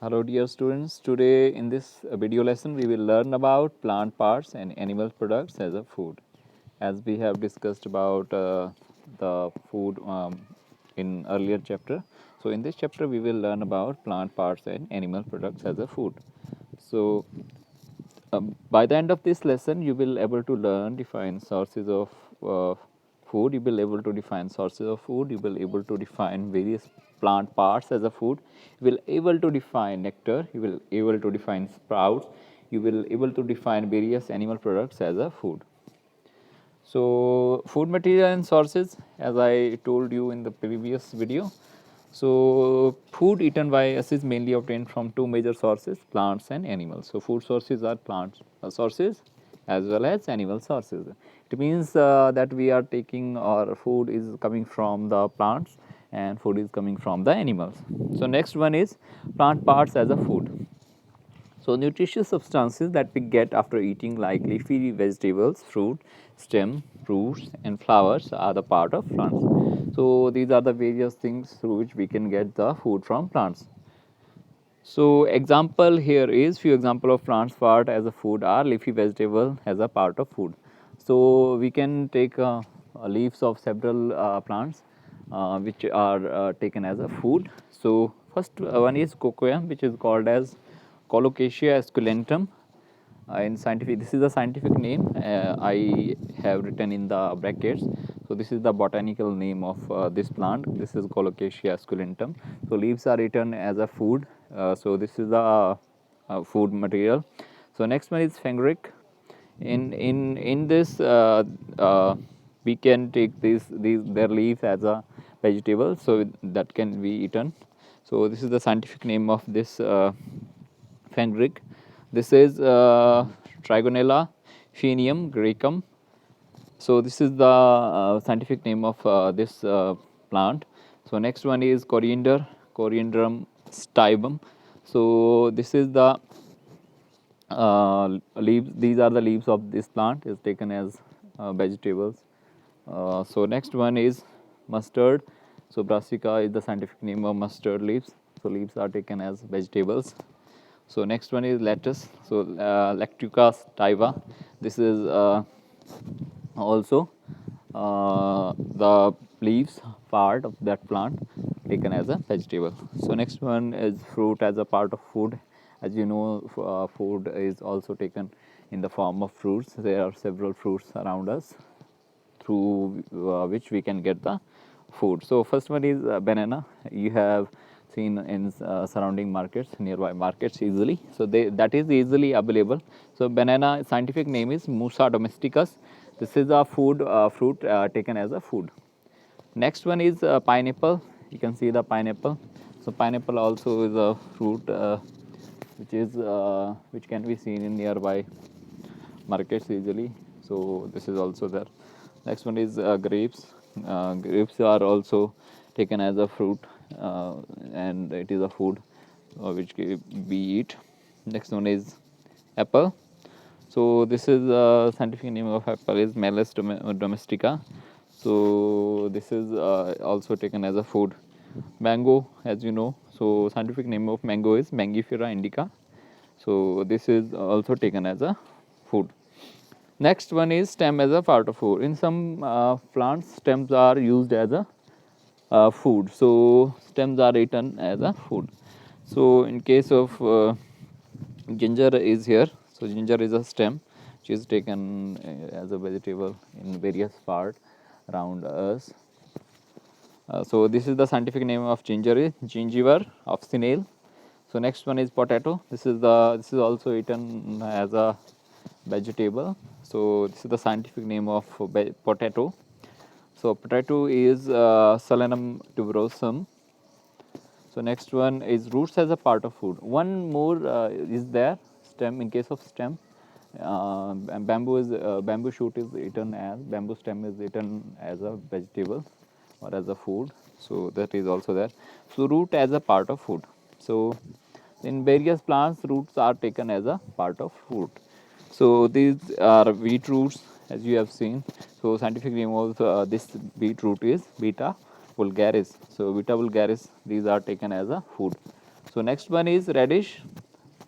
Hello dear students, today in this video lesson we will learn about plant parts and animal products as a food. As we have discussed about the food in earlier chapter, so in this chapter we will learn about plant parts and animal products as a food. So by the end of this lesson you will able to learn define sources of food, you will able to define sources of food, you will able to define various plant parts as a food, you will able to define nectar, you will able to define sprouts, you will able to define various animal products as a food. So food material and sources, as I told you in the previous video, so food eaten by us is mainly obtained from two major sources, plants and animals. So food sources are plant sources as well as animal sources. It means that we are taking our food is coming from the plants and food is coming from the animals. So next one is plant parts as a food. So nutritious substances that we get after eating like leafy vegetables, fruit, stem, roots and flowers are the part of plants. So these are the various things through which we can get the food from plants. So example here is few example of plants part as a food are leafy vegetable as a part of food. So we can take leaves of several plants which are taken as a food. So first one is cocoa, which is called as Colocasia esculentum. In scientific, this is the scientific name I have written in the brackets. So this is the botanical name of this plant. This is Colocasia esculentum. So leaves are eaten as a food. So this is the food material. So next one is fenugreek. In this we can take these their leaves as a vegetable, so that can be eaten. So this is the scientific name of this fenugreek. This is Trigonella phenium graecum. So this is the scientific name of this plant. So next one is coriander, Coriandrum stibum. So this is the leaves. These are the leaves of this plant is taken as vegetables. So next one is mustard. So brassica is the scientific name of mustard leaves. So leaves are taken as vegetables. So next one is lettuce. So Lactuca sativa. This is also the leaves part of that plant taken as a vegetable. So next one is fruit as a part of food. As you know, food is also taken in the form of fruits. There are several fruits around us through which we can get the food. So first one is banana. You have seen in surrounding markets, nearby markets easily. So that is easily available. So banana scientific name is Musa domesticus. This is a food fruit taken as a food. Next one is pineapple. You can see the pineapple. So pineapple also is a fruit which can be seen in nearby markets easily. So this is also there. Next one is grapes. Grapes are also taken as a fruit and it is a food which we eat. Next one is apple. So this is scientific name of apple is Meles domestica. So this is also taken as a food. Mango, as you know, so scientific name of mango is Mangifera indica. So this is also taken as a food. Next one is stem as a part of food. In some plants, stems are used as a food. So stems are eaten as a food. So in case of ginger is here. So ginger is a stem which is taken as a vegetable in various parts around us. So this is the scientific name of ginger is Gingiva officinale. So next one is potato. This is also eaten as a vegetable. So this is the scientific name of potato. So potato is Solanum tuberosum. So next one is roots as a part of food. One more is there stem. In case of stem, bamboo shoot is eaten as bamboo stem is eaten as a vegetable or as a food. So that is also there. So root as a part of food. So in various plants, roots are taken as a part of food. So these are beet roots, as you have seen. So scientific name of this beet root is Beta vulgaris. So Beta vulgaris, these are taken as a food. So next one is radish.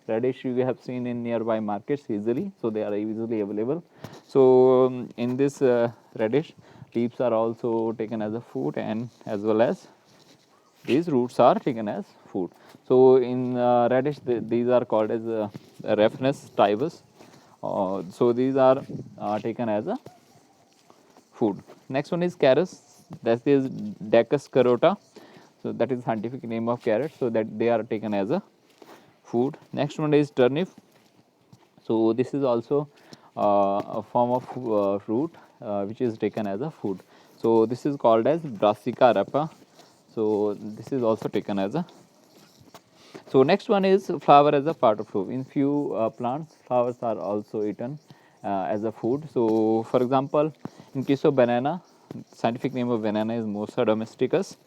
Radish you have seen in nearby markets easily, so they are easily available. So in this radish, leaves are also taken as a food, and as well as these roots are taken as food. So in radish, these are called as Raphanus tivus. So these are taken as a food. Next one is carrots. That is Dacus carota. So that is scientific name of carrot. So that they are taken as a food. Next one is turnip. So this is also a form of fruit which is taken as a food. So this is called as Brassica rapa. So this is also taken as a. So next one is flower as a part of food. In few plants, flowers are also eaten as a food. So for example, in case of banana, scientific name of banana is Mosa domesticus.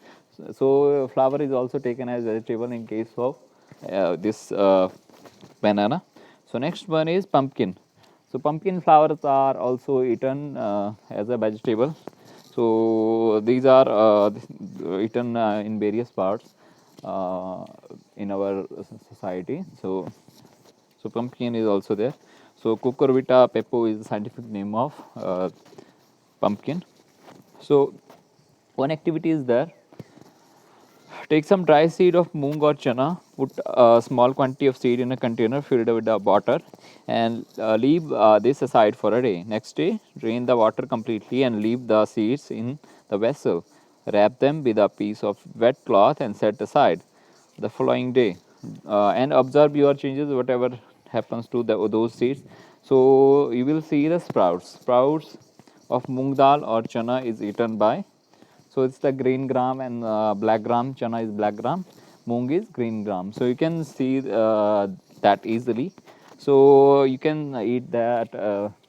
So flower is also taken as vegetable in case of this banana. So next one is pumpkin. So pumpkin flowers are also eaten as a vegetable. So these are eaten in various parts in our society. So pumpkin is also there. So Cucurbita pepo is the scientific name of pumpkin. So one activity is there. Take some dry seed of moong or chana, put a small quantity of seed in a container filled with the water, and leave this aside for a day. Next day, drain the water completely and leave the seeds in the vessel. Wrap them with a piece of wet cloth and set aside the following day. And observe your changes, whatever happens to those seeds. So you will see the sprouts. Sprouts of moong dal or chana is eaten by, so it's the green gram and black gram. Chana is black gram, moong is green gram. So you can see that easily. So you can eat that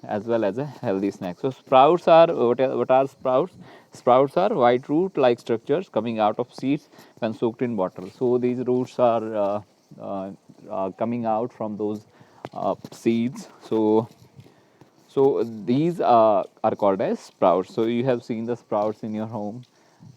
as well as a healthy snack. So sprouts are what are sprouts? Sprouts are white root-like structures coming out of seeds when soaked in water. So these roots are coming out from those seeds. So these are called as sprouts. So you have seen the sprouts in your home,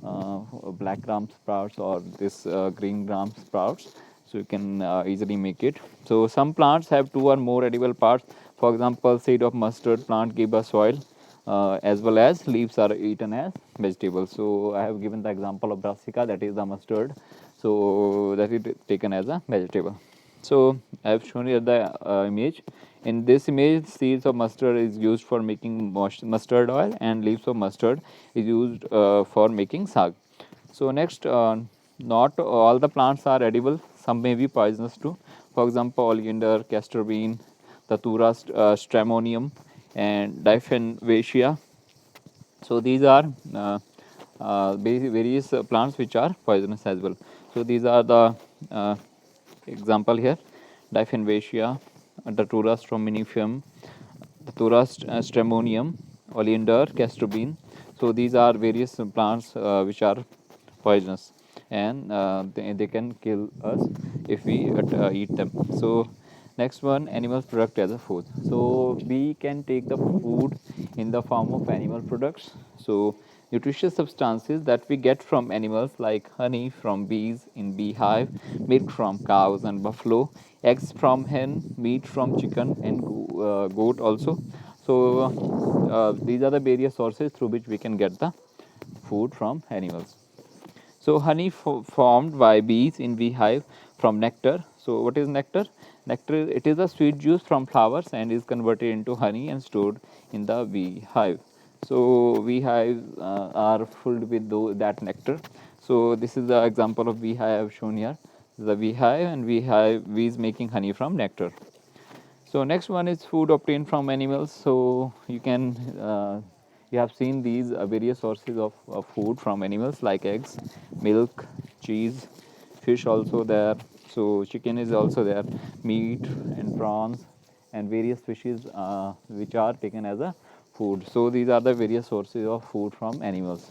black gram sprouts or this green gram sprouts. So you can easily make it. So some plants have two or more edible parts. For example, seed of mustard plant give us soil, as well as leaves are eaten as vegetables. So I have given the example of brassica, that is the mustard. So that is taken as a vegetable. So I have shown you the image. In this image, seeds of mustard is used for making mustard oil, and leaves of mustard is used for making saag. So next, not all the plants are edible. Some may be poisonous too. For example, oleander, castor bean, datura stramonium, and Diphenvacia. So these are various plants which are poisonous as well. So these are the example here: Diphenvacia, Datura stramonium, Datura stramonium, oleander, castor bean. So these are various plants which are poisonous, and they can kill us if we eat them. So next one, animal product as a food. So we can take the food in the form of animal products. So nutritious substances that we get from animals like honey from bees in beehive, milk from cows and buffalo, eggs from hen, meat from chicken and goat also. So these are the various sources through which we can get the food from animals. So honey formed by bees in beehive from nectar. So what is nectar? Nectar, it is a sweet juice from flowers and is converted into honey and stored in the beehive. So beehives are filled with that nectar. So this is the example of beehive shown here. This is a beehive, and bees making honey from nectar. So next one is food obtained from animals. So you have seen these various sources of food from animals like eggs, milk, cheese, fish also there. So chicken is also there, meat and prawns and various fishes which are taken as a food. So these are the various sources of food from animals.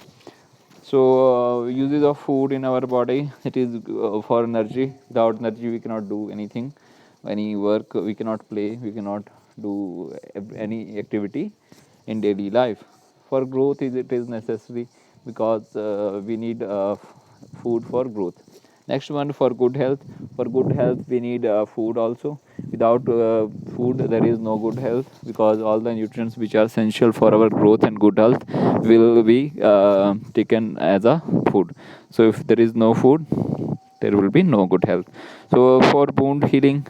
So uses of food in our body, it is for energy. Without energy we cannot do anything, any work, we cannot play, we cannot do any activity in daily life. For growth, it is necessary because we need food for growth. Next one, for good health. For good health, we need food also. Without food, there is no good health, because all the nutrients which are essential for our growth and good health will be taken as a food. So if there is no food, there will be no good health. So for wound healing,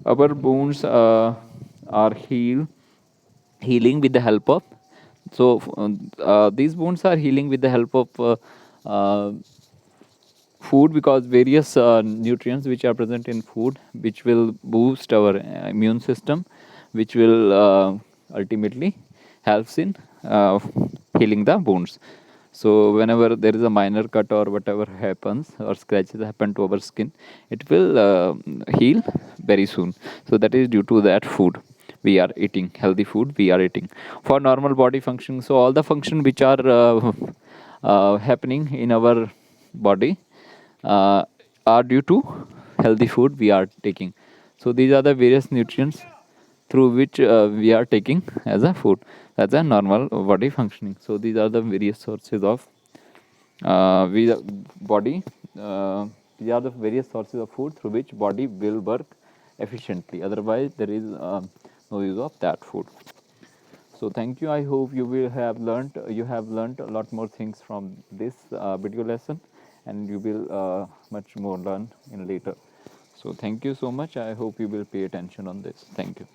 our wounds are healing with the help of, these wounds are healing with the help of uh, food, because various nutrients which are present in food, which will boost our immune system, which will ultimately helps in healing the wounds. So whenever there is a minor cut or whatever happens, or scratches happen to our skin, it will heal very soon. So that is due to that food we are eating, healthy food we are eating. For normal body function, so all the function which are happening in our body uh, are due to healthy food we are taking. So these are the various nutrients through which we are taking as a food, as a normal body functioning. So these are the various sources of we body. These are the various sources of food through which body will work efficiently. Otherwise, there is no use of that food. So thank you. I hope you will have learned. You have learned a lot more things from this video lesson, and you will much more learn in later. So thank you so much. I hope you will pay attention on this. Thank you.